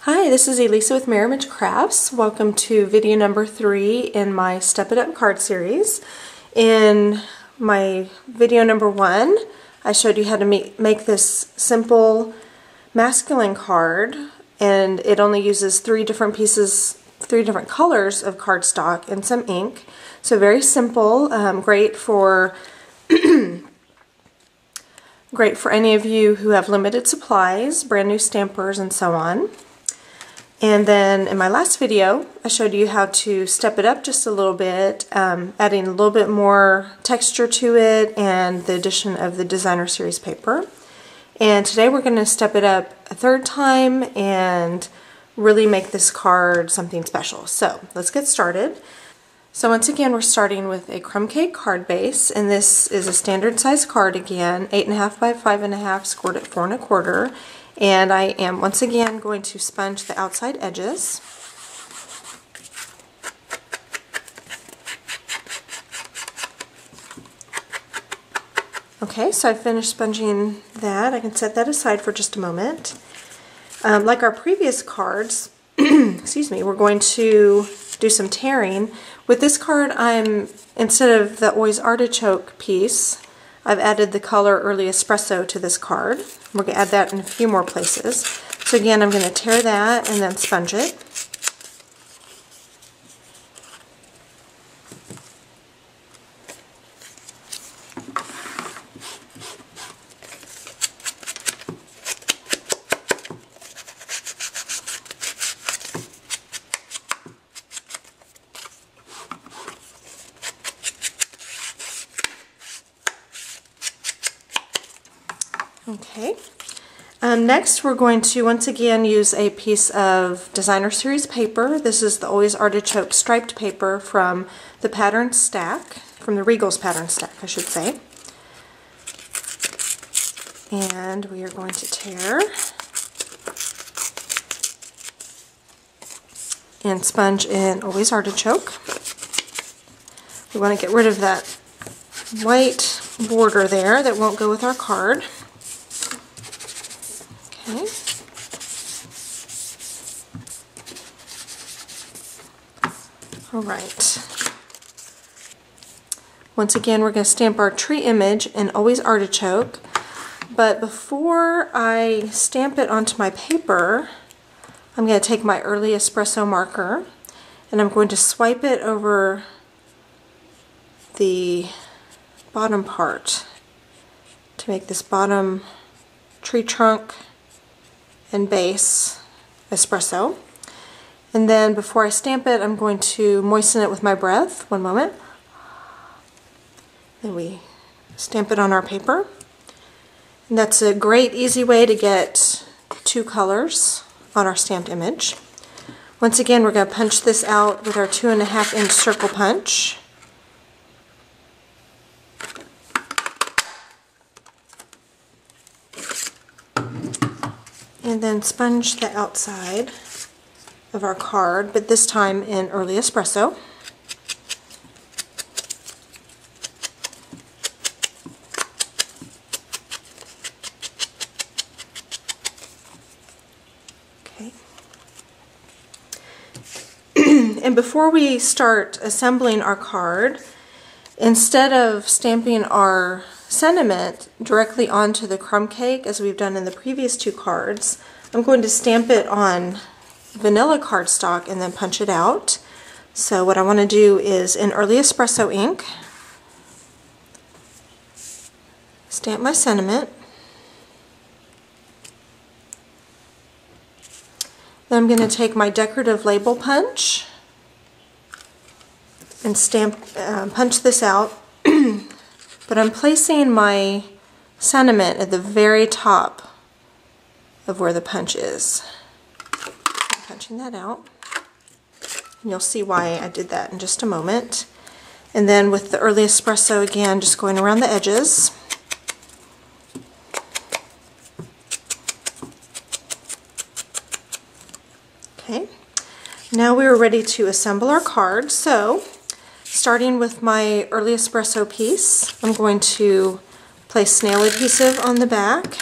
Hi, this is Elisa with Mirror Crafts. Welcome to video number 3 in my Step It Up card series. In my video number 1, I showed you how to make this simple masculine card, and it only uses 3 different colors of cardstock and some ink. So very simple, great for great for any of you who have limited supplies, brand new stampers, and so on. And then in my last video, I showed you how to step it up just a little bit, adding a little bit more texture to it and the addition of the Designer Series paper. And today we're going to step it up a third time and really make this card something special. So let's get started. So once again, we're starting with a crumb cake card base, and this is a standard size card again, 8.5 by 5.5, scored at 4 1/4. And I am once again going to sponge the outside edges. Okay, so I finished sponging that. I can set that aside for just a moment. Like our previous cards, excuse me, we're going to do some tearing. With this card, instead of the Always Artichoke piece, I've added the color Early Espresso to this card. We're going to add that in a few more places. So again, I'm going to tear that and then sponge it. Okay. Next, we're going to once again use a piece of Designer Series paper. This is the Always Artichoke striped paper from the pattern stack, from the Regals pattern stack, I should say. And we are going to tear and sponge in Always Artichoke. We want to get rid of that white border there that won't go with our card. Okay. All right. Once again, we're going to stamp our tree image in Always Artichoke, but before I stamp it onto my paper, I'm going to take my Early Espresso marker and I'm going to swipe it over the bottom part to make this bottom tree trunk and base espresso. And then before I stamp it, I'm going to moisten it with my breath. One moment. Then we stamp it on our paper. And that's a great, easy way to get 2 colors on our stamped image. Once again, we're going to punch this out with our 2.5 inch circle punch. And then sponge the outside of our card, but this time in Early Espresso. Okay. And before we start assembling our card, instead of stamping our sentiment directly onto the crumb cake as we've done in the previous 2 cards, I'm going to stamp it on vanilla cardstock and then punch it out. So what I want to do is in Early Espresso ink, stamp my sentiment. Then I'm going to take my decorative label punch and punch this out. But I'm placing my sentiment at the very top of where the punch is. I'm punching that out. And you'll see why I did that in just a moment. And then with the Early Espresso again, just going around the edges. Okay. Now we are ready to assemble our card. So, starting with my Early Espresso piece, I'm going to place snail adhesive on the back.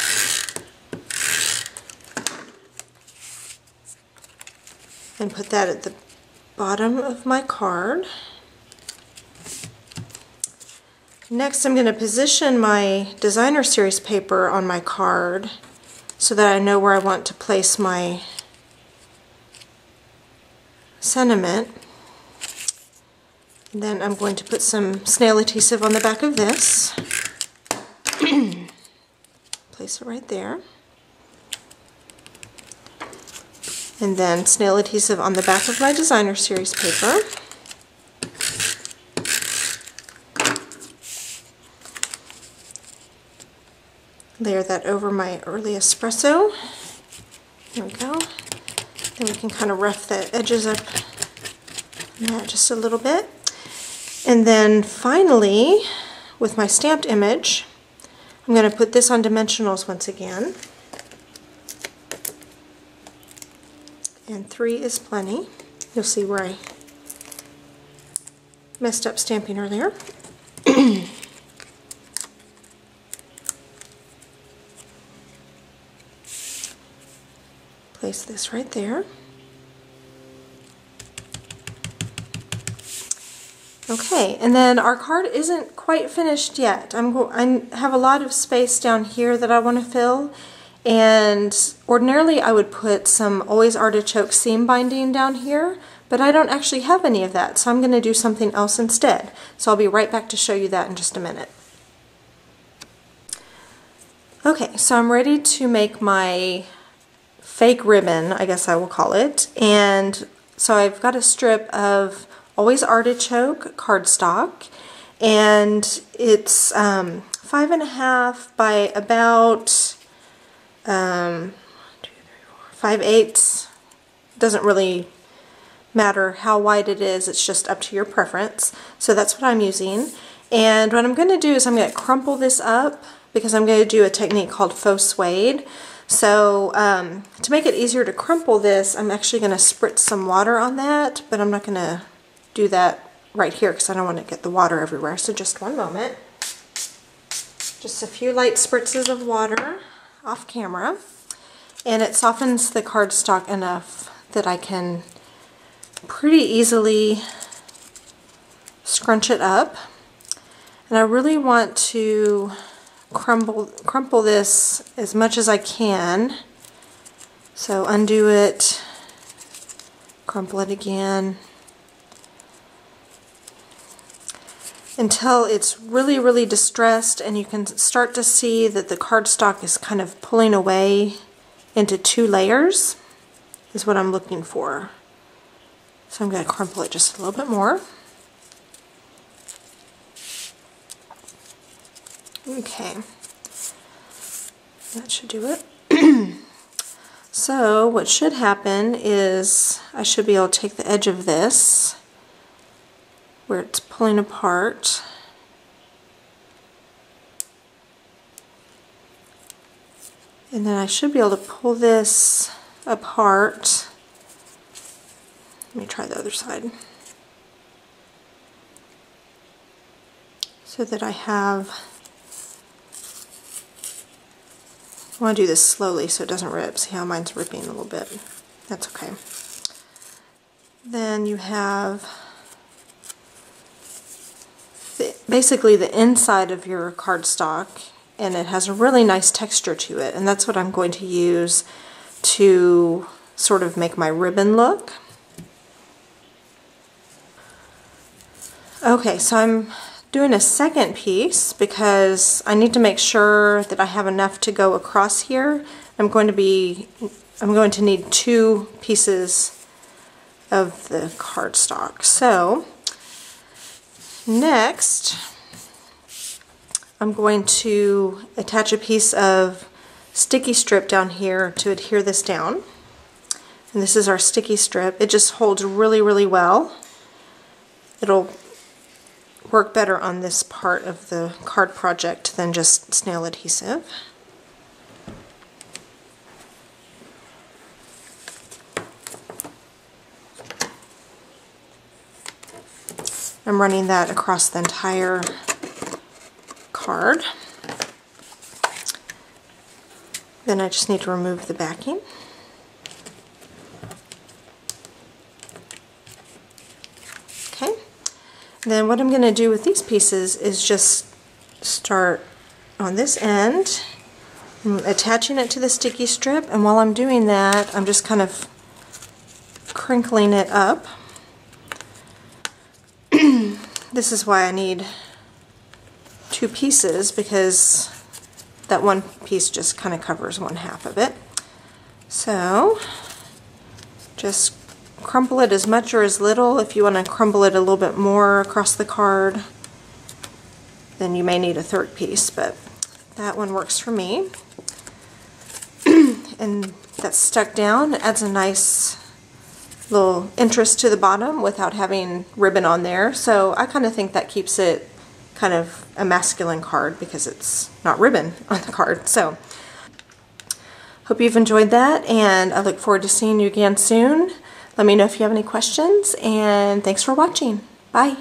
and put that at the bottom of my card. Next, I'm going to position my Designer Series paper on my card so that I know where I want to place my sentiment. And then I'm going to put some snail adhesive on the back of this. Place it right there. And then snail adhesive on the back of my Designer Series paper. Layer that over my early espresso. There we go. Then we can kind of rough the edges up on that just a little bit. And then finally, with my stamped image, I'm going to put this on dimensionals once again. And 3 is plenty. You'll see where I messed up stamping earlier. Place this right there. Okay, and then our card isn't quite finished yet. I have a lot of space down here that I want to fill, and ordinarily I would put some Always Artichoke seam binding down here, but I don't actually have any of that, so I'm going to do something else instead. So I'll be right back to show you that in just a minute. Okay, so I'm ready to make my fake ribbon, I guess I will call it, and so I've got a strip of Always Artichoke cardstock, and it's 5.5 by about 5/8. Doesn't really matter how wide it is, it's just up to your preference. So that's what I'm using, and what I'm going to do is I'm going to crumple this up because I'm going to do a technique called faux suede. So to make it easier to crumple this, I'm actually going to spritz some water on that, but I'm not going to do that right here because I don't want to get the water everywhere. So just one moment. Just a few light spritzes of water off camera, and it softens the cardstock enough that I can pretty easily scrunch it up. And I really want to crumple this as much as I can. So undo it, crumple it again, until it's really, really distressed, and you can start to see that the cardstock is kind of pulling away into 2 layers, is what I'm looking for. So I'm going to crumple it just a little bit more. Okay, that should do it. So what should happen is I should be able to take the edge of this where it's pulling apart, and then I should be able to pull this apart. Let me try the other side, so that I want to do this slowly so it doesn't rip. See how mine's ripping a little bit? That's okay. Then you have basically the inside of your cardstock, and it has a really nice texture to it, and that's what I'm going to use to sort of make my ribbon look. Okay, so I'm doing a second piece because I need to make sure that I have enough to go across here. I'm going to need 2 pieces of the cardstock. So next I'm going to attach a piece of sticky strip down here to adhere this down. And this is our sticky strip. It just holds really, really well. It'll work better on this part of the card project than just snail adhesive. I'm running that across the entire card. Then I just need to remove the backing. Then what I'm going to do with these pieces is just start on this end, attaching it to the sticky strip, and while I'm doing that, I'm just kind of crinkling it up. This is why I need two pieces, because that one piece just kind of covers one half of it. So just crumple it as much or as little. If you want to crumble it a little bit more across the card, then you may need a third piece, but that one works for me. And that's stuck down. It adds a nice little interest to the bottom without having ribbon on there. So I kind of think that keeps it kind of a masculine card because it's not ribbon on the card. So hope you've enjoyed that, and I look forward to seeing you again soon. Let me know if you have any questions, and thanks for watching. Bye.